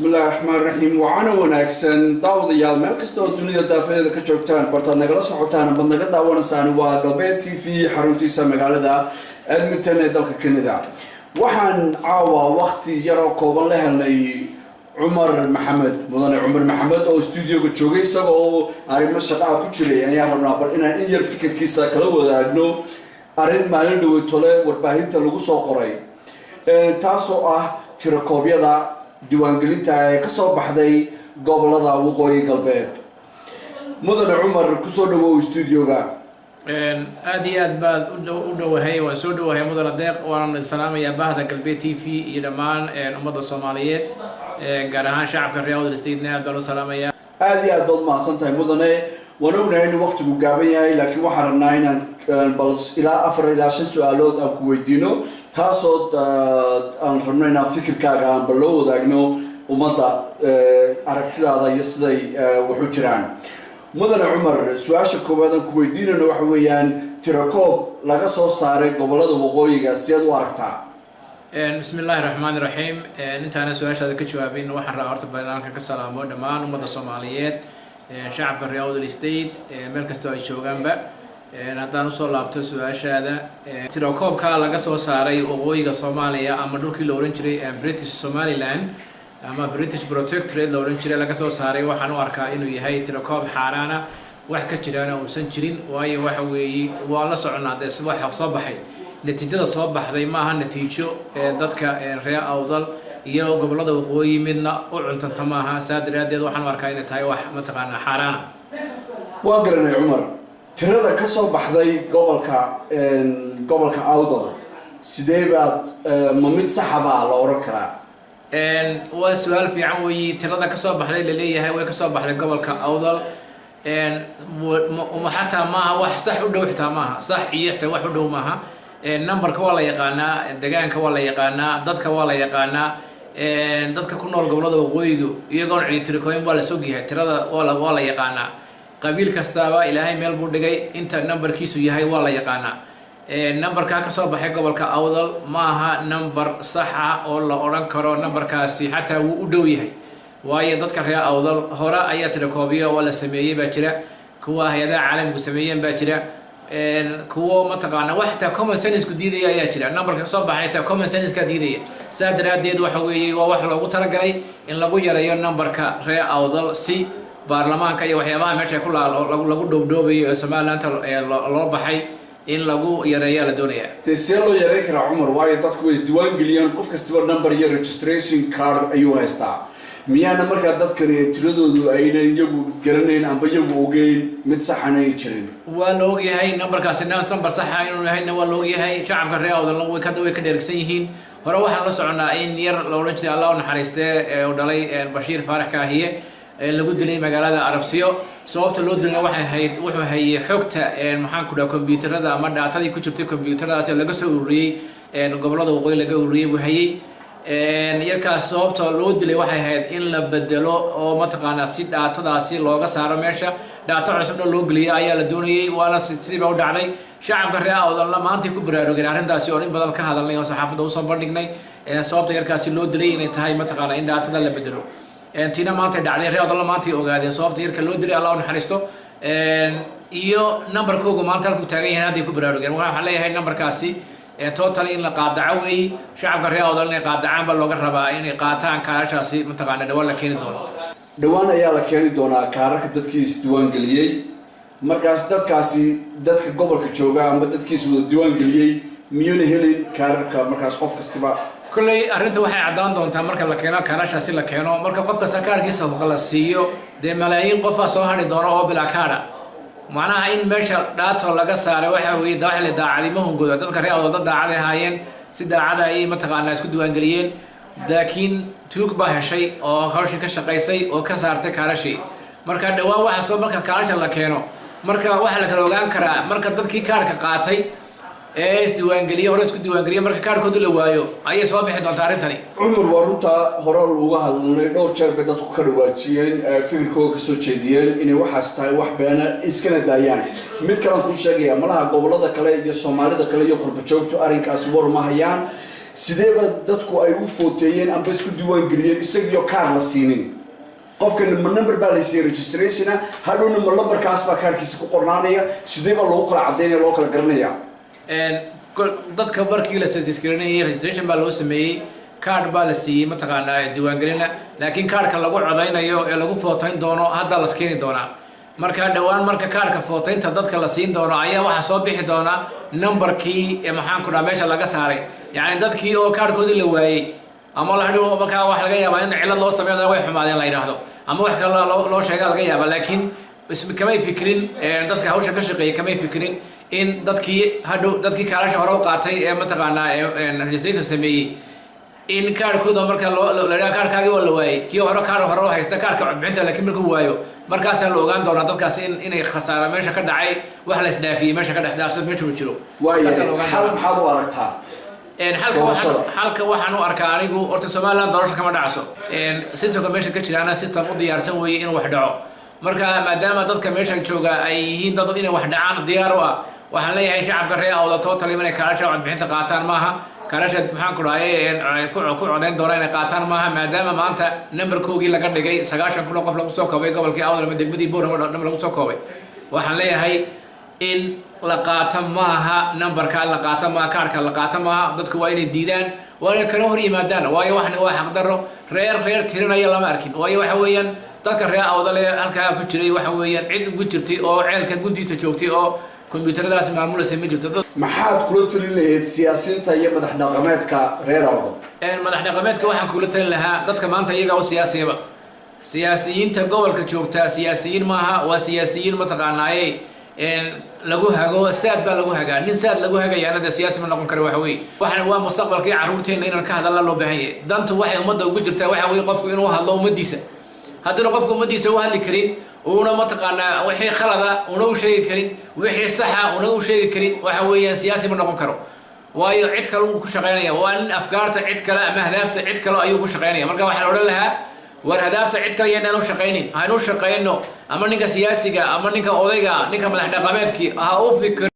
بسم الله الرحمن الرحيم وعنا وناكسن داود يال مeel kasta oo dunida daafeeda ka joogtaan bartaad nagala socotaan bad naga daawanaysan waa galbeed TV xaruntiisa magaalada Edmonton ee dalka Canada waxaan caawa waqti yar oo kooban la helnay Umar Maxamed mudane Umar Maxamed oo studio-ga joogay isagoo arrimo shaqo ku jiray ayaa rabnaa bal inaan in yar fikirkiisa kala wadaagno arrin maalin dhow tole warbaahinta lagu soo qoray taasoo ah tirakoobyada diiwaangelinta ay ka soo baxday gobolada waqooyi galbeed mudane Umar ku soo dhawow studio-ga aad iyo aad baad u dhawahay waan soo dhawahay mudane deeq waan salaamayaa bahda galbeed TV iyo dhammaan ummadda Soomaaliyeed gaar ahaan shacabka reer Wall Street aad baan u salaamayaa aad iyo aad baad mahadsantahay mudane waan ognahay in waqtigu gaaban yahay laakiin waxaan rabnaa inaan bal ilaa 4 ilaa 5 su'aalood aan ku weydiino taasoo aan rabno inaan fikirkaaga aan bal loo wadaagno ummadda aragtidaada iyo siday wax u jiraan mudane Umar su'aasha koowaad aan ku weydiinayno waxa weeyaan tirakoob laga soo saaray gobolada waqooyiga sideed u aragtaa bismillaahir rahmaanir rahiim intaana su'aashaada ka jawaabin waxaan rabaa horta baarlamaanka ka salaamo dhammaan ummadda Soomaaliyeed shacabka reer Wall Street meel kasta ay joogaanba haddaan usoo laabto su'aashaada tirakoobka laga soo saaray waqooyiga Soomaaliya ama dhulkii la oran jiray British Somaliland ama British Protectorate la oran jiray laga soo saaray waxaan u arkaa inuu yahay tirakoob xaaraana wax ka jiraan oo uusan jirin waayo waxa weeye waa la soconaa de wax soo baxay natiijada soo baxday ma aha natiijo dadka reer Awdal iyo gobolada waqooyi midna u cuntanta ma aha saadiradeed waxaan u arkaa inay tahay wax mataqaana xaaraana waa garanay Umar tirada ka soo baxday gobolka Awdal sidee baad ma mid sax ah la oran karaa waa su'aal fiican weeye tirada ka soo baxday la leeyahay way ka soo baxday gobolka Awdal uma xataa ma aha wax sax u dhow xitaa ma aha sax iyo xitaa wax u dhow ma aha numberka waa la yaqaanaa deegaanka waa la yaqaanaa dadka waa la yaqaanaa dadka ku nool gobolada waqooyiga iyagoo tirikooyin waa la soo yahay tirada waa la yaqaanaa qabiil kastaaba ilaahay meel buu dhigay inta numberkiisu yahay waa la yaqaanaa numberka ka soo baxay gobolka Awdal ma aha number sax ah oo la oran karo numberkaasi xataa wuu u dhow yahay waayo dadka reer Awdal hore ayaa tirakoobiyo oo la sameeyay baa jira kuwa hay'adaha caalamku sameeyeen baa jira kuwa mataqaana wax ta common sense ku diidaya ayaa jira numberka ka soo baxay ta common sense ka diidaya saadiradeed waxa weeye waa wax loogu talagalay in lagu yareeyo numberka reer Awdal si baarlamaanka iyo waxyaabaha meesha ku lagu dhowdhoobayo Soomaaliland loo baxay in lagu yareeyo la doonayaa tisee loo yareey karaa Umar waayo dadku way diiwaan geliyaan qof kasta number iyo registration card ayuu haystaa miyaana markaa dadkani tiradoodu ayna iyagu garanayn amba iyagu ogeyn mid sax ah ay jirin waa la ogyahay numberkaasi number sax ah inuu yahay waa la ogyahay shacabka reer Awdal way ka dheergsan yihiin hore waxaan la soconaa in yar la oran jiray Allah u naxariistay oo dhalay Bashiir Faarax Kaahiye lagu dilay magaalada Arabsiyo sababta loo dilay waxay ahayd wuxuu hayay xogta maxaan ku dhahay kombiyuutarada ama daatadii ku jirtay kombiyuutaradaas laga soo ururiyay gobolada waqooyi laga ururiyay buu hayay yarkaas sababta loo dilay waxay ahayd in la bedelo oo mataqaana si daatadaasi looga saaro meesha daata cusub loo geliyo ayaa la doonayay waana sidii u dhacday shacabka reer Awdal maanta ku baraarugeen arrintaasi oo in badan ka hadalnay oo saxaafadda u soo bandhignay sababta yarkaasi loo dilay inay tahay mataqaana in daatada la bedelo tina maanta dhacday reer Awdal maanta ogaadeen sababta yarka loo dilay Allah u naxariisto iyo numberkoogu maanta halku taagan yahay hadii ku baraarugeen waxa leeyahay numberkaasi total in la qaadaco weey shacabka reer Awdal inay qaadacaan ba looga rabaa inay qaataan kaashaasi mataqaana dhawaan la keeni doono dhawaan ayaa la keeni doonaa kaararka dadkiis diiwaan galiyay markaas dadka gobolka jooga ama dadkiis wada diiwaan galiyay miyuna helin kaararka markaas qof kastaba kulay arrinta waxay cadaan doontaa marka la keeno kaarashaasi la keeno marka qofka kaarkiisa la siiyo de malaayiin qof soo hadhi doona oo bila kaara macnaha in meesha daato laga saaray waxa weeye daahli daacadimahooda dadka reer Awdal daacad ahaayeen si daacad ay mataqaana isku diiwaan galiyeen laakiin tuug baa heshay oo hawshin ka shaqaysay oo ka saartay kaarashi marka dhawaan waxa soo marka kaarasha la keeno marka waxa la kala ogaan karaa marka dadkii kaarka qaatay isdiiwaan galiyo hore isku diiwaan galiyo marka kaarkoodu la waayo ayay soo bixi doontaa arrintani Umar waa runta hore uga hadalnay dhowr jeer bay dadku ka dhawaajiyeen fikirkooda ka soo jeediyeen inay waxaas tahay wax beena iskana daayaan mid kale ku sheegaya malaha gobolada kale iyo Soomaalida kale iyo qurba joogto arrinkaas war ma hayaan sideeba dadku ay u footeeyeen amba isku diiwaan geliyeen isagiyo kaar la siinin qofkan ma number baa la siiyay registration hadhowna ma numberkaas baa kaarkiisa ku qornaanaya sideeba loo kala cadeynaya loo kala garanaya dadka markii la registration registration baa loo sameeyay card baa la siiyay mataqaanaa diiwaan gelina laakiin kaarka lagu codeynayo ee lagu footeyn doono hadda la skeeni doonaa marka dhawaan marka kaarka footeynta dadka la siin doono ayaa waxa soo bixi doona numberkii ee maxaan ku dhahay meesha laga saaray yani dadkii oo kaarkoodii la waayay ama la hadhow markaa wax laga yaabaa in cilad loo sameeyo way xumaadeen la yidhaahdo ama wax kale loo sheegaa laga yaabaa laakiin kamay fikrin dadka hawsha ka shaqeeyay kamay fikrin in dadkii hadhow dadkii kaalasha hore u qaatay ee mataqaanaa registration sameeyey in kaarkooda marka la kaarkaagii waa la waayay kii hore u haysta kaarka codbixinta laakiin markuu waayo markaasaa la ogaan doonaa dadkaas inay khasaara meesha ka dhacay wax la isdhaafiyey meesha ka dhex dhaafsad meesha ma jiro xal maxaad u aragtaa xalka waxaan u arkaa anigu horta somaliland doorasho kama dhacso systemka meesha ka jiraana system u diyaarsan weeye inuu wax dhaco marka maadaama dadka meesha jooga ay yihiin dad inay wax dhacaan diyaar u ah waxaan leeyahay shacabka reer awda totally inay kaalasha codbixinta qaataan maaha kaalasha maxaan ku dhahay ku codeyn doona inay qaataan maaha maadaama maanta numberkoogii laga dhigay 90 kun oo qof lagu soo koobay gobolkii awdal ama degmadii boorama lagu soo koobay waxaan leeyahay in la qaato maaha numberka la qaato maaha kaarka la qaato maaha dadku waa inay diidaan waa inay kala hor yimaadaan waayo waxna waa xaqdarro reer tirinaya lama arkin waayo waxa weeyaan dadka reer awdal ee halkaa ku jiray waxa weeyaan cid ugu jirtay oo ceelka guntiisa joogtay oo كمبيوترadaas maamulaysa ma jirto maxaad kula talin lahayd siyaasiyiinta iyo madax dhaqameedka reer awdal madax dhaqameedka waxaan kula talin lahaa dadka maanta iyaga oo siyaasiyiinta gobolka joogta siyaasiyiin maaha waa siyaasiyiin mataqaanaaye lagu hago saad baa lagu hagaa nin saad lagu hagayaana de siyaasi ma noqon karo waxa weeye waxana waa mustaqbalkii carruurteena inaan ka hadalna loo baahan yahay dantu waxay ummadda ugu jirtaa waxa weeye qofku inuu hadlo ummadiisa haddana qofku ummadiisa u hadli karin una mataqaanaa wixii khalada una u sheegi karin wixii saxa una u sheegi karin waxa weeyaan siyaasi ma noqon karo waayo cid kale uu ku shaqeynaya waa in afgaarta cid kale ama hadaafta cid kale ayuu ku shaqeynaya marka waxaan odhan lahaa war hadaafta cid kale yaan u shaqeynin haynu shaqeyno ama ninka siyaasiga ama ninka odayga ninka madax dhaqameedkii ha u fikir